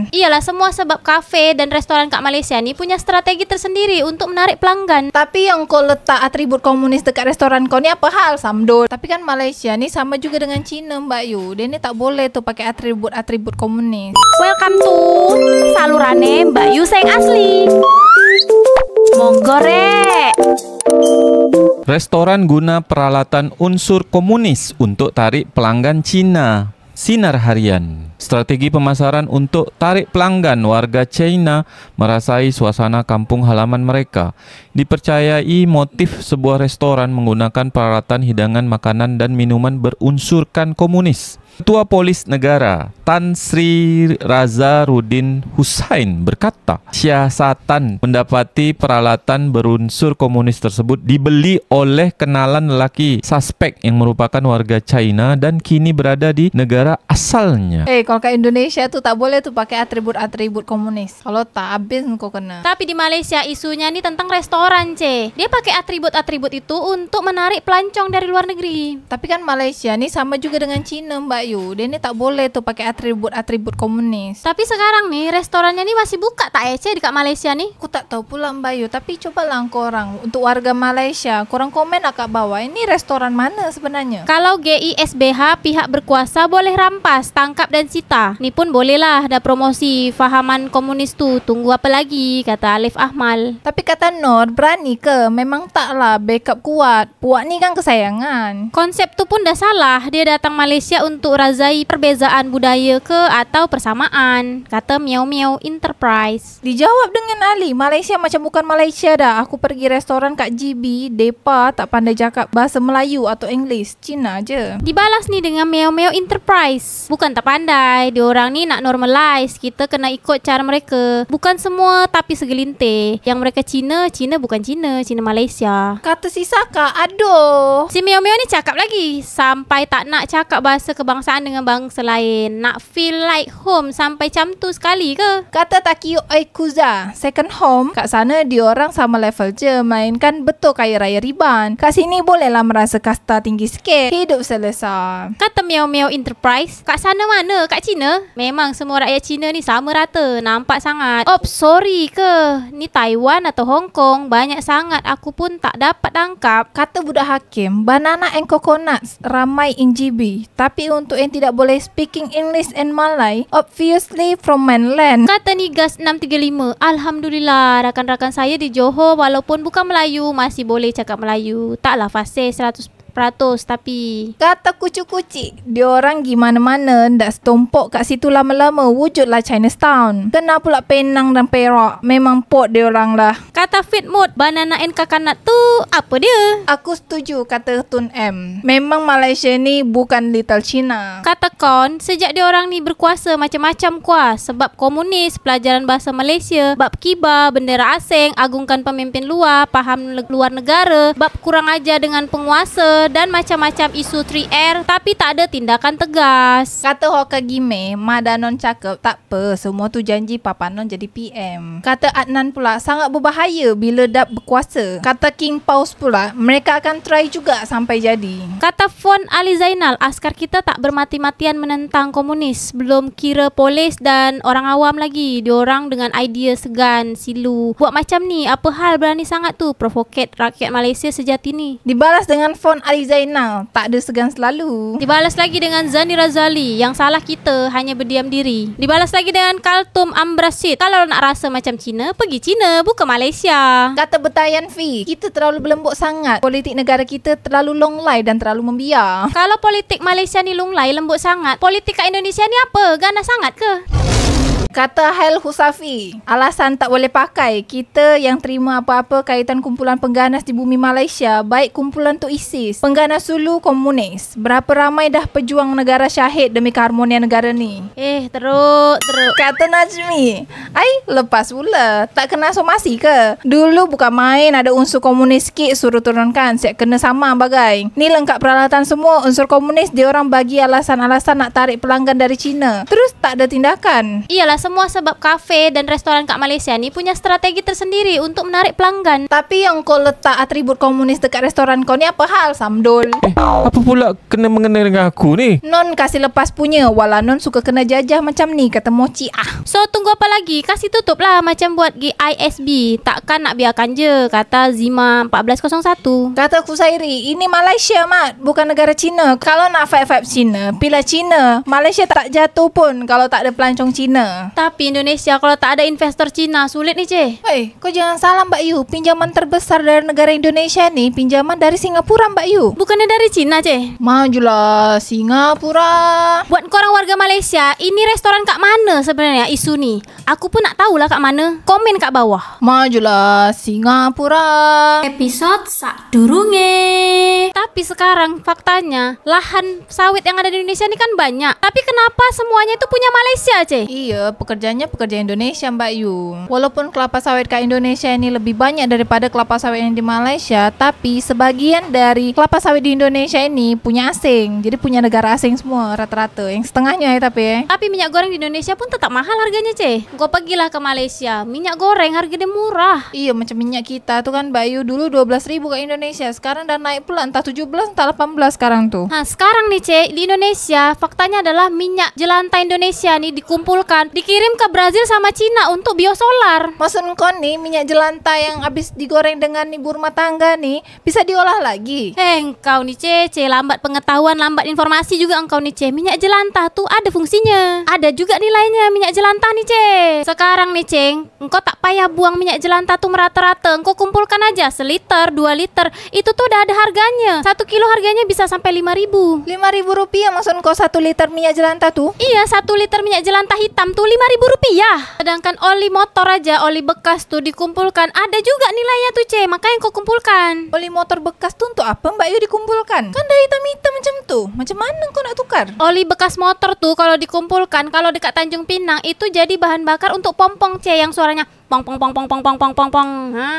pelanggan. Iyalah, semua sebab kafe dan restoran kat Malaysia ni punya strategi tersendiri untuk menarik pelanggan. Tapi yang kau letak atribut komunis dekat restoran kau ni apa hal, Samdol? Tapi kan Malaysia ni sama juga dengan China, Mbak Yu. Dia ni tak boleh tu pakai atribut-atribut komunis. Welcome to salurane Mbak Yu Seng Asli. Monggo rek. Restoran guna peralatan unsur komunis untuk tarik pelanggan Cina. Sinar Harian. Strategi pemasaran untuk tarik pelanggan warga China merasai suasana kampung halaman mereka. Dipercayai motif sebuah restoran menggunakan peralatan hidangan makanan dan minuman berunsurkan komunis. Ketua Polis Negara Tan Sri Razarudin Hussain berkata, siasatan mendapati peralatan berunsur komunis tersebut dibeli oleh kenalan lelaki suspek yang merupakan warga China dan kini berada di negara asalnya. Kalau kat Indonesia tu tak boleh tu pakai atribut-atribut komunis. Kalau tak, habis kau kena. Tapi di Malaysia isunya ni tentang restoran, Dia pakai atribut-atribut itu untuk menarik pelancong dari luar negeri. Tapi kan Malaysia ni sama juga dengan China, Mbak Yu. Dia ni tak boleh tu pakai atribut-atribut komunis. Tapi sekarang ni restorannya ni masih buka tak dekat Malaysia ni? Aku tak tahu pula, Mbak Yu. Tapi cobalah korang, untuk warga Malaysia, korang komen lah kat bawah, ini restoran mana sebenarnya? Kalau GISBH pihak berkuasa boleh rampas, tangkap dan sita. Ni pun bolehlah dah promosi fahaman komunis tu. Tunggu apa lagi, kata Alif Ahmal. Tapi kata Nur, berani ke? Memang taklah, backup kuat. Puak ni kan kesayangan. Konsep tu pun dah salah. Dia datang Malaysia untuk razai perbezaan budaya ke atau persamaan, kata Miao Miao Enterprise. Dijawab dengan Ali, Malaysia macam bukan Malaysia dah. Aku pergi restoran kat GB, depa tak pandai cakap bahasa Melayu atau English, Cina je. Dibalas ni dengan Miao Miao Enterprise. Bukan tak pandai, diorang ni nak normalize, kita kena ikut cara mereka. Bukan semua tapi segelintir. Yang mereka Cina, Cina bukan Cina, Cina Malaysia. Kata si Saka, aduh. Si Miao Miao ni cakap lagi, sampai tak nak cakap bahasa kebangsaan dengan bangsa lain. Nak feel like home sampai macam tu sekali ke? Kata Takio Aikuza, second home. Kat sana diorang sama level je, melainkan betul kaya raya riban. Kat sini bolehlah merasa kasta tinggi sikit. Hidup selesa. Kata Miao Miao Enterprise, kat sana mana? Kat China? Memang semua rakyat China ni sama rata. Nampak sangat. Oops, sorry ke? Ni Taiwan atau Hong Kong? Banyak sangat aku pun tak dapat tangkap. Kata budak hakim, banana and coconuts ramai in GB. Tapi untuk yang tidak boleh speaking English and Malay, obviously from mainland. Kata Nigas 635, Alhamdulillah rakan-rakan saya di Johor walaupun bukan Melayu masih boleh cakap Melayu. Taklah fasih 100%, tapi kata kucuk-kucik, diorang gimana-mana ndak setumpuk kat situ lama-lama, wujudlah Chinatown. Kena pula Penang dan Perak, memang port diorang lah. Kata Fitmood, banana and coconut tu apa dia? Aku setuju, kata Tun M. Memang Malaysia ni bukan Little China. Kata Kon, sejak diorang ni berkuasa macam-macam kuas. Sebab komunis, pelajaran bahasa Malaysia, bab kibar, bendera asing, agungkan pemimpin luar, faham luar negara, bab kurang ajar dengan penguasa dan macam-macam isu 3R tapi tak ada tindakan tegas. Kata Hokagime, Madanon cakap, tak apa, semua tu janji Papanon jadi PM. Kata Adnan pula, sangat berbahaya bila dah berkuasa. Kata King Paus pula, mereka akan try juga sampai jadi. Kata Fon Ali Zainal, askar kita tak bermati-matian menentang komunis. Belum kira polis dan orang awam lagi. Diorang dengan idea segan, silu. Buat macam ni, apa hal berani sangat tu provocate rakyat Malaysia sejati ni. Dibalas dengan Fon Ali Zainal, tak ada segan selalu. Dibalas lagi dengan Zani Razali, yang salah kita hanya berdiam diri. Dibalas lagi dengan Kaltum Ambrasid, kalau nak rasa macam Cina, pergi Cina, bukan Malaysia. Kata Betayan Fi, kita terlalu berlembut sangat. Politik negara kita terlalu longlai dan terlalu membiar. Kalau politik Malaysia ni longlai, lembut sangat, politik kat Indonesia ni apa? Ganas sangat ke? Kata Hail Husafi, alasan tak boleh pakai, kita yang terima apa-apa kaitan kumpulan pengganas di bumi Malaysia, baik kumpulan tu ISIS, pengganas Sulu, komunis. Berapa ramai dah pejuang negara syahid demi keharmonian negara ni. Teruk. Kata Najmi, lepas pula, tak kena somasi ke? Dulu bukan main ada unsur komunis sikit suruh turunkan, siap kena sama bagai. Ni lengkap peralatan semua, unsur komunis diorang bagi alasan-alasan nak tarik pelanggan dari China. Terus tak ada tindakan. Iyalah, semua sebab kafe dan restoran kat Malaysia ni punya strategi tersendiri untuk menarik pelanggan. Tapi yang kau letak atribut komunis dekat restoran kau ni apa hal, Samdol? Apa pula kena mengenai dengan aku ni? Non kasih lepas punya, wala non suka kena jajah macam ni, kata Mochi. So tunggu apa lagi? Kasih tutup lah macam buat GISB. Takkan nak biarkan je, kata Zima 1401. Kata Kusairi, ini Malaysia mat, bukan negara Cina. Kalau nak fight-fight Cina, pilih Cina. Malaysia tak jatuh pun kalau tak ada pelancong Cina. Tapi Indonesia kalau tak ada investor Cina, sulit ni cik. Hei, kau jangan salah Mbak Yu. Pinjaman terbesar dari negara Indonesia ni pinjaman dari Singapura Mbak Yu. Bukannya dari Cina cik? Majulah Singapura. Buat korang warga Malaysia, ini restoran kat mana sebenarnya isu ni? Aku pun nak tahulah kat mana. Komen kat bawah. Majulah Singapura. Episod sadurunge. Tapi sekarang faktanya lahan sawit yang ada di Indonesia ni kan banyak. Tapi kenapa semuanya itu punya Malaysia cik? Iya, pekerjaannya pekerja Indonesia Mbak Yu. Walaupun kelapa sawit kat Indonesia ini lebih banyak daripada kelapa sawit yang di Malaysia, tapi sebagian dari kelapa sawit di Indonesia ini punya asing. Jadi punya negara asing semua rata-rata. Yang setengahnya tapi Tapi minyak goreng di Indonesia pun tetap mahal harganya cik. Kau pergilah ke Malaysia, minyak goreng harganya murah. Iya, macam minyak kita tu kan Mbak Yu, dulu 12,000 kat Indonesia. Sekarang dah naik pula, entah 17 entah 18 sekarang tu. Sekarang nih cik, di Indonesia faktanya adalah minyak jelantah Indonesia nih dikumpulkan, dikirim ke Brazil sama Cina untuk biosolar. Maksud kau nih minyak jelantah yang habis digoreng dengan ibu rumah tangga nih bisa diolah lagi? Engkau nih cik, lambat pengetahuan, lambat informasi juga engkau nih cik. Minyak jelantah tuh ada fungsinya, ada juga nilainya minyak jelantah nih cik. Sekarang nih cik, engkau tak payah buang minyak jelantah tuh merata-rata, engkau kumpulkan aja seliter, 2 liter, itu tuh udah ada harganya. 1 kilo harganya bisa sampai 5.000. 5.000 rupiah maksud kau 1 liter minyak jelantah tuh? Iya, 1 liter minyak jelantah hitam tuh 5.000 rupiah. Sedangkan oli motor aja, oli bekas tuh dikumpulkan, ada juga nilainya tuh cek, makanya kau kumpulkan. Oli motor bekas tuh untuk apa Mbak Yu dikumpulkan? Kan dah hitam-hitam macam tu. Macam mana kau nak tukar? Oli bekas motor tuh kalau dikumpulkan, kalau dekat Tanjung Pinang itu jadi bahan bakar untuk pompong cek yang suaranya pong pong pong pong pong pong pong pong pong.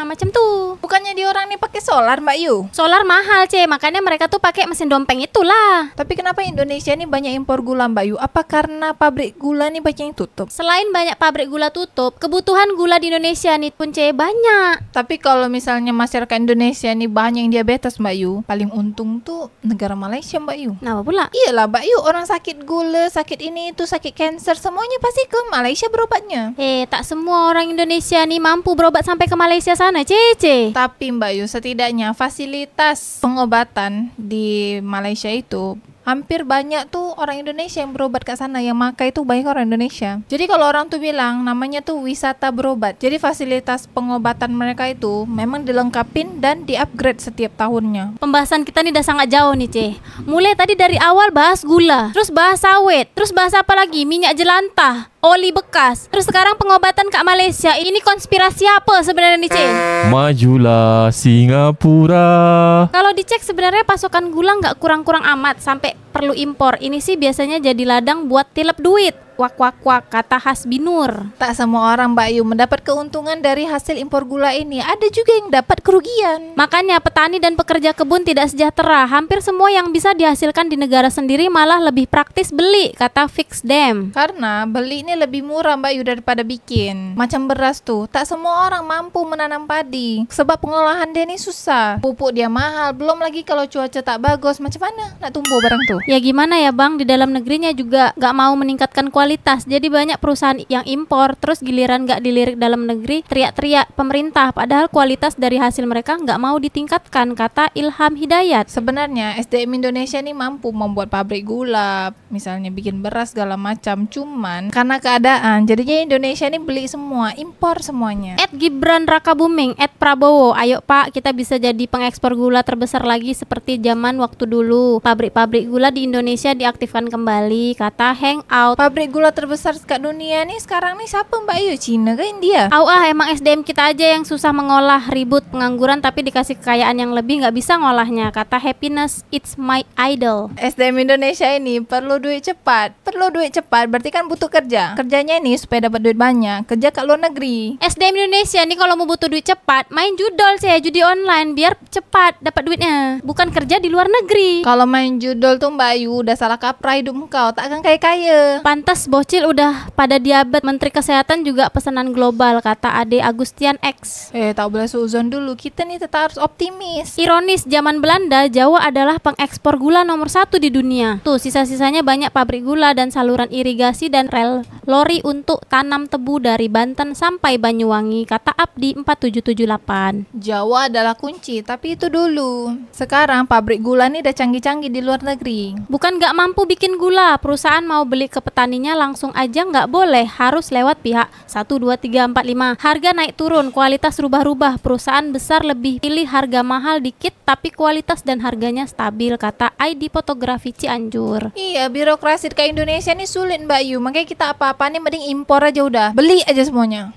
Macam tuh. Bukannya di orang nih pakai solar Mbak Yu? Solar mahal cek, makanya mereka tuh pakai mesin dompeng itulah. Tapi kenapa Indonesia nih banyak impor gula Mbak Yu? Apa karena pabrik gula nih banyak yang tutup? Selain banyak pabrik gula tutup, kebutuhan gula di Indonesia nih pun cek banyak. Tapi kalau misalnya masyarakat Indonesia nih banyak yang diabetes Mbak Yu, paling untung tuh negara Malaysia Mbak Yu. Kenapa pula? Iyalah Mbak Yu, orang sakit gula, sakit ini itu, sakit kanser, semuanya pasti ke Malaysia berobatnya. Tak semua orang Indonesia nih mampu berobat sampai ke Malaysia sana, Cece. Tapi Mbak Yu, setidaknya fasilitas pengobatan di Malaysia itu hampir banyak tuh orang Indonesia yang berobat ke sana, yang makai itu banyak orang Indonesia. Jadi kalau orang tuh bilang namanya tuh wisata berobat. Jadi fasilitas pengobatan mereka itu memang dilengkapin dan di-upgrade setiap tahunnya. Pembahasan kita nih udah sangat jauh nih, Ce. Mulai tadi dari awal bahas gula, terus bahas sawit, terus bahas apa lagi? Minyak jelantah, oli bekas. Terus sekarang pengobatan kat Malaysia. Ini konspirasi apa sebenarnya nih, Ce? Majulah Singapura. Kalau dicek sebenarnya pasokan gula nggak kurang-kurang amat sampai perlu impor. Ini sih biasanya jadi ladang buat tilep duit. Wak wak wak, kata Hasbinur. Tak semua orang Mbak Yu mendapat keuntungan dari hasil impor gula ini. Ada juga yang dapat kerugian. Makanya petani dan pekerja kebun tidak sejahtera. Hampir semua yang bisa dihasilkan di negara sendiri malah lebih praktis beli, kata Fix Dem. Karena beli ini lebih murah Mbak Yu daripada bikin. Macam beras tuh, tak semua orang mampu menanam padi. Sebab pengolahan dia ini susah. Pupuk dia mahal, belum lagi kalau cuaca tak bagus. Macam mana nak tumbuh barang tuh? Ya gimana ya Bang, di dalam negerinya juga gak mau meningkatkan kualitas. Jadi banyak perusahaan yang impor, terus giliran gak dilirik dalam negeri, teriak-teriak pemerintah. Padahal kualitas dari hasil mereka gak mau ditingkatkan, kata Ilham Hidayat. Sebenarnya SDM Indonesia nih mampu membuat pabrik gula, misalnya bikin beras segala macam. Cuman karena keadaan, jadinya Indonesia nih beli semua, impor semuanya. Gibran Raka Buming, Prabowo, ayo Pak, kita bisa jadi pengekspor gula terbesar lagi seperti zaman waktu dulu. Pabrik-pabrik gula di Indonesia diaktifkan kembali, kata Hangout. Pabrik gula terbesar kat dunia nih sekarang nih siapa Mbak Yu? Cina ke India? Emang SDM kita aja yang susah mengolah, ribut, pengangguran, tapi dikasih kekayaan yang lebih gak bisa ngolahnya, kata Happiness It's My Idol. SDM Indonesia ini perlu duit cepat. Perlu duit cepat berarti kan butuh kerja. Kerjanya ini supaya dapat duit banyak, kerja kat luar negeri. SDM Indonesia nih kalau mau butuh duit cepat, main judol saya, judi online, biar cepat dapat duitnya, bukan kerja di luar negeri. Kalau main judol tuh Mbak Yu udah salah kaprah hidup engkau, tak akan kaya-kaya. Pantas bocil udah pada diabetes. Menteri Kesehatan juga pesanan global, kata Ade Agustian X. Tak boleh seuzon dulu. Kita nih tetap harus optimis. Ironis, zaman Belanda, Jawa adalah pengekspor gula nomor 1 di dunia. Tuh, sisa-sisanya banyak pabrik gula dan saluran irigasi dan rel lori untuk tanam tebu dari Banten sampai Banyuwangi, kata Abdi 4778. Jawa adalah kunci, tapi itu dulu. Sekarang pabrik gula nih udah canggih-canggih di luar negeri. Bukan nggak mampu bikin gula, perusahaan mau beli ke petaninya langsung aja nggak boleh, harus lewat pihak 1, 2, 3, 4, 5. Harga naik turun, kualitas rubah-rubah. Perusahaan besar lebih pilih harga mahal dikit tapi kualitas dan harganya stabil, kata ID Fotografi Cianjur. Iya, birokrasi kayak Indonesia nih sulit Mbak Yu. Makanya kita apa-apa nih mending impor aja udah. Beli aja semuanya.